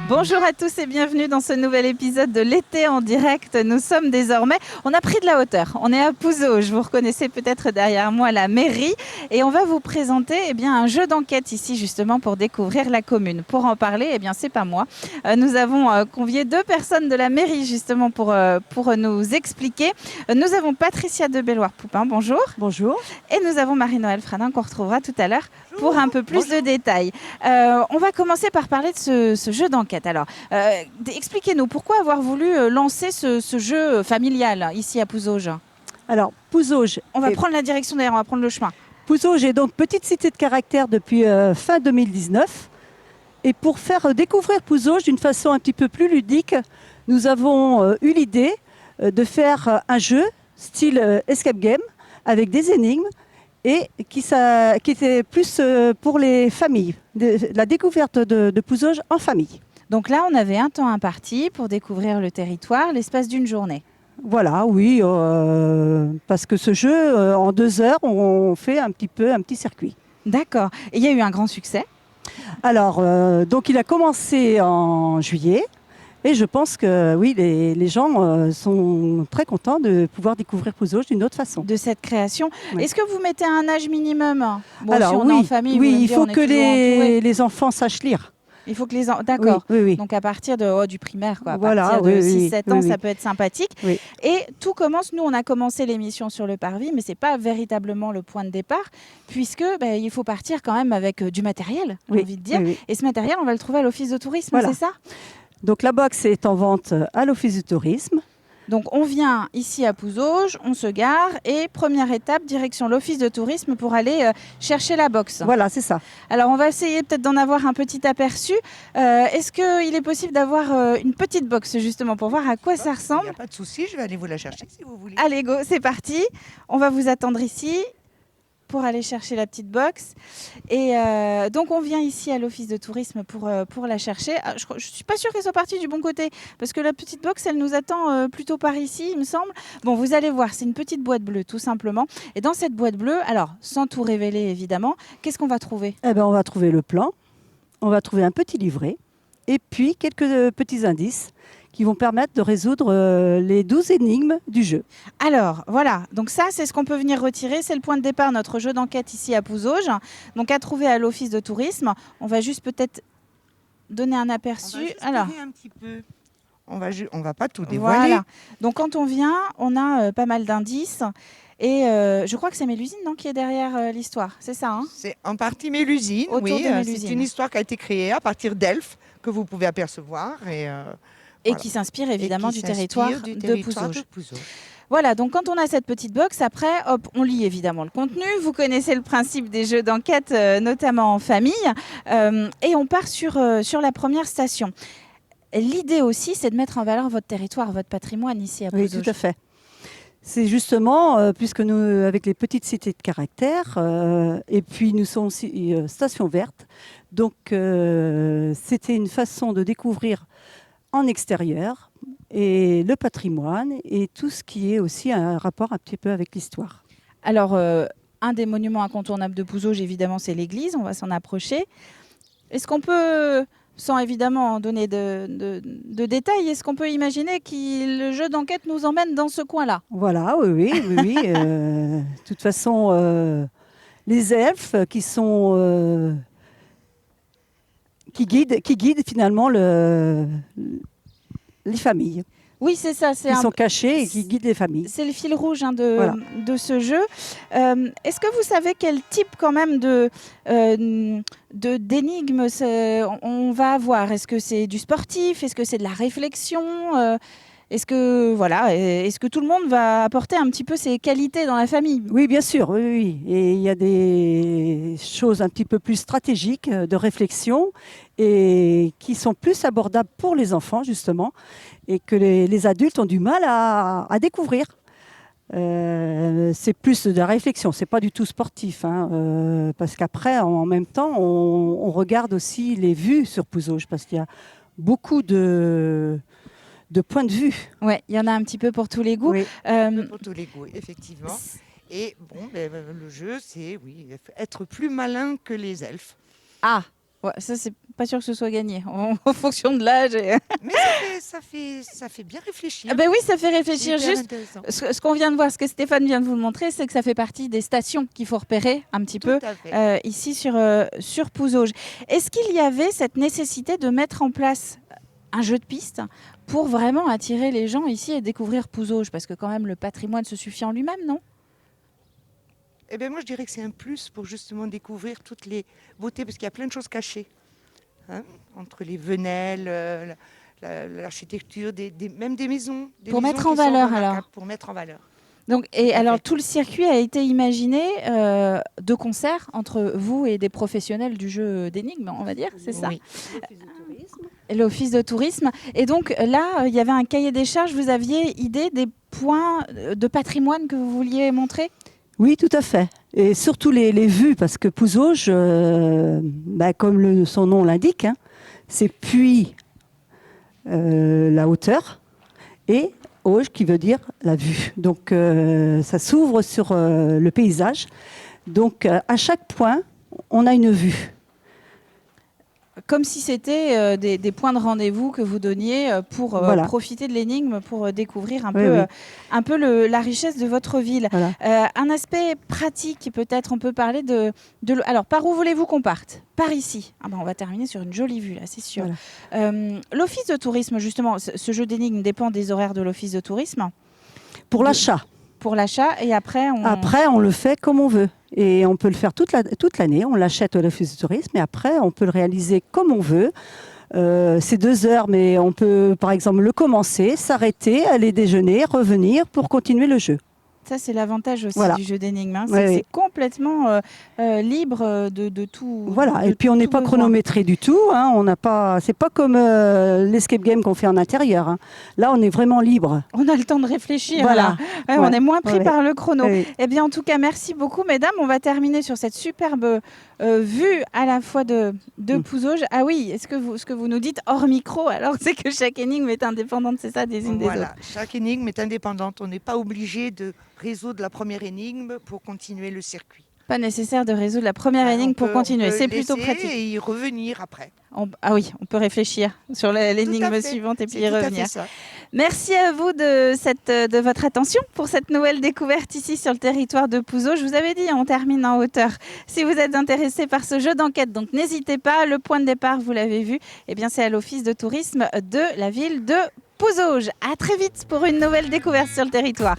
Bonjour à tous et bienvenue dans ce nouvel épisode de l'été en direct. Nous sommes désormais, on a pris de la hauteur. On est à Pouzauges, vous reconnaissez peut-être derrière moi la mairie et on va vous présenter un jeu d'enquête ici justement pour découvrir la commune. Pour en parler, c'est pas moi. Nous avons convié deux personnes de la mairie justement pour nous expliquer. Nous avons Patricia de Belloir-Poupin, bonjour. Bonjour. Et nous avons Marie-Noël Fradin qu'on retrouvera tout à l'heure pour un peu plus de détails. On va commencer par parler de ce jeu d'enquête. Alors, expliquez-nous, pourquoi avoir voulu lancer ce jeu familial ici à Pouzauges? Alors, Pouzauges. On va prendre la direction d'ailleurs, on va prendre le chemin. Pouzauges est donc petite cité de caractère depuis fin 2019. Et pour faire découvrir Pouzauges d'une façon un petit peu plus ludique, nous avons eu l'idée de faire un jeu style escape game avec des énigmes et qui était plus pour les familles, la découverte de Pouzauges en famille. Donc là, on avait un temps imparti pour découvrir le territoire, l'espace d'une journée. Voilà, oui, parce que ce jeu, en 2 heures, on fait un petit circuit. D'accord. Et il y a eu un grand succès? Alors, donc il a commencé en juillet. Et je pense que oui, les gens sont très contents de pouvoir découvrir Pouzauges d'une autre façon. De cette création. Oui. Est-ce que vous mettez un âge minimum? Alors si on est en famille, oui, il faut que les enfants sachent lire. Il faut que les D'accord. Oui. Donc à partir du primaire, quoi. À voilà, partir de 6-7 ans, ça peut être sympathique. Oui. Et tout commence, nous on a commencé l'émission sur le parvis, mais c'est pas véritablement le point de départ, puisque il faut partir quand même avec du matériel, j'ai envie de dire. Et ce matériel, on va le trouver à l'office de tourisme, c'est ça? Donc la box est en vente à l'office du tourisme. Donc on vient ici à Pouzauges, on se gare et première étape, direction l'office de tourisme pour aller chercher la box. Voilà, c'est ça. Alors on va essayer peut-être d'en avoir un petit aperçu. Est-ce qu'il est possible d'avoir une petite box justement pour voir à quoi ça ressemble? Il n'y a pas de souci, je vais aller vous la chercher si vous voulez. Allez go, c'est parti. On va vous attendre ici pour aller chercher la petite box. Et donc, on vient ici à l'office de tourisme pour la chercher. Je ne suis pas sûre qu'elle soit partie du bon côté, parce que la petite box, elle nous attend plutôt par ici, il me semble. Bon, vous allez voir, c'est une petite boîte bleue, tout simplement. Et dans cette boîte bleue, alors, sans tout révéler, évidemment, qu'est-ce qu'on va trouver? On va trouver le plan, on va trouver un petit livret, et puis quelques petits indices qui vont permettre de résoudre les 12 énigmes du jeu. Alors, voilà. Donc ça, c'est ce qu'on peut venir retirer. C'est le point de départ, notre jeu d'enquête ici à Pouzauges. Donc, à trouver à l'office de tourisme. On va juste peut-être donner un aperçu. On va juste un petit peu. On va pas tout dévoiler. Voilà. Donc, quand on vient, on a pas mal d'indices. Et je crois que c'est Mélusine qui est derrière l'histoire. C'est ça, hein? C'est en partie Mélusine, oui. C'est une histoire qui a été créée à partir d'elfes que vous pouvez apercevoir. Et qui s'inspire évidemment du territoire de Pouzauges. Voilà, donc quand on a cette petite box, après, hop, on lit évidemment le contenu. Vous connaissez le principe des jeux d'enquête, notamment en famille. Et on part sur la première station. L'idée aussi, c'est de mettre en valeur votre territoire, votre patrimoine ici à Pouzauges. Oui, tout à fait. C'est justement, puisque nous, avec les petites cités de caractère, et puis nous sommes aussi station verte, donc c'était une façon de découvrir en extérieur et le patrimoine et tout ce qui est aussi un rapport un petit peu avec l'histoire. Alors, un des monuments incontournables de Pouzauges, évidemment, c'est l'église. On va s'en approcher. Est-ce qu'on peut, sans évidemment donner de détails, est-ce qu'on peut imaginer que le jeu d'enquête nous emmène dans ce coin-là? Voilà, oui. De toute façon, les elfes qui sont... qui guident finalement les familles. Oui, c'est ça. Ils sont cachés et qui guident les familles. C'est le fil rouge de ce jeu. Est-ce que vous savez quel type quand même d'énigmes on va avoir? Est-ce que c'est du sportif? Est-ce que c'est de la réflexion? Est-ce que tout le monde va apporter un petit peu ses qualités dans la famille? Oui, bien sûr, oui. Et il y a des choses un petit peu plus stratégiques de réflexion et qui sont plus abordables pour les enfants, justement, et que les adultes ont du mal à découvrir. C'est plus de la réflexion, c'est pas du tout sportif, parce qu'après, en même temps, on regarde aussi les vues sur Pouzauges, parce qu'il y a beaucoup de points de vue. Oui, il y en a un petit peu pour tous les goûts. Oui, pour tous les goûts, effectivement. Et bon, le jeu, c'est être plus malin que les elfes. Ah, ouais, ça c'est pas sûr que ce soit gagné en fonction de l'âge. Mais ça fait bien réfléchir. Ah ben oui, ça fait réfléchir. Juste ce qu'on vient de voir, ce que Stéphane vient de vous montrer, c'est que ça fait partie des stations qu'il faut repérer un petit peu ici sur Pouzauges. Est-ce qu'il y avait cette nécessité de mettre en place un jeu de piste pour vraiment attirer les gens ici et découvrir Pouzauges? Parce que quand même, le patrimoine se suffit en lui-même, non? Eh bien, moi, je dirais que c'est un plus pour justement découvrir toutes les beautés, parce qu'il y a plein de choses cachées. Hein, entre les venelles, l'architecture, même des maisons. Pour mettre en valeur, alors. Pour mettre en valeur. Donc, et alors, tout le circuit a été imaginé de concert entre vous et des professionnels du jeu d'énigmes, on va dire, c'est ça? Oui. L'office de tourisme. Et donc là, il y avait un cahier des charges. Vous aviez idée des points de patrimoine que vous vouliez montrer? Oui, tout à fait. Et surtout les vues, parce que Pouzauges, comme son nom l'indique, hein, c'est puis la hauteur et auge qui veut dire la vue. Donc ça s'ouvre sur le paysage. Donc à chaque point, on a une vue. Comme si c'était des points de rendez-vous que vous donniez pour profiter de l'énigme, pour découvrir un peu la richesse de votre ville. Voilà. Un aspect pratique, peut-être, on peut parler de... Alors, par où voulez-vous qu'on parte? Par ici. On va terminer sur une jolie vue, là, c'est sûr. Voilà. L'office de tourisme, justement, ce jeu d'énigmes dépend des horaires de l'office de tourisme. Pour l'achat. Pour l'achat, et après on le fait comme on veut. Et on peut le faire toute l'année. On l'achète à l'office de tourisme et après, on peut le réaliser comme on veut. C'est 2 heures, mais on peut, par exemple, le commencer, s'arrêter, aller déjeuner, revenir pour continuer le jeu. Ça, c'est l'avantage aussi du jeu d'énigmes. Hein. C'est complètement libre de tout. Voilà, et puis on n'est pas chronométré du tout. Hein. On n'a pas, c'est pas comme l'escape game qu'on fait en intérieur. Hein. Là, on est vraiment libre. On a le temps de réfléchir. Voilà. On est moins pris par le chrono. Oui. Eh bien, en tout cas, merci beaucoup, mesdames. On va terminer sur cette superbe vue à la fois de Pouzauges. Ah oui, ce que vous nous dites hors micro, alors c'est que chaque énigme est indépendante, c'est ça, des unes des autres. Chaque énigme est indépendante. On n'est pas obligé de résoudre la première énigme pour continuer le circuit. Pas nécessaire de résoudre la première énigme pour continuer. C'est plutôt pratique. Et y revenir après. Ah oui, on peut réfléchir sur l'énigme suivante et puis y revenir. Ça. Merci à vous de votre attention pour cette nouvelle découverte ici sur le territoire de Pouzauges. Je vous avais dit, on termine en hauteur. Si vous êtes intéressé par ce jeu d'enquête, donc n'hésitez pas. Le point de départ, vous l'avez vu, c'est à l'office de tourisme de la ville de Pouzauges. À très vite pour une nouvelle découverte sur le territoire.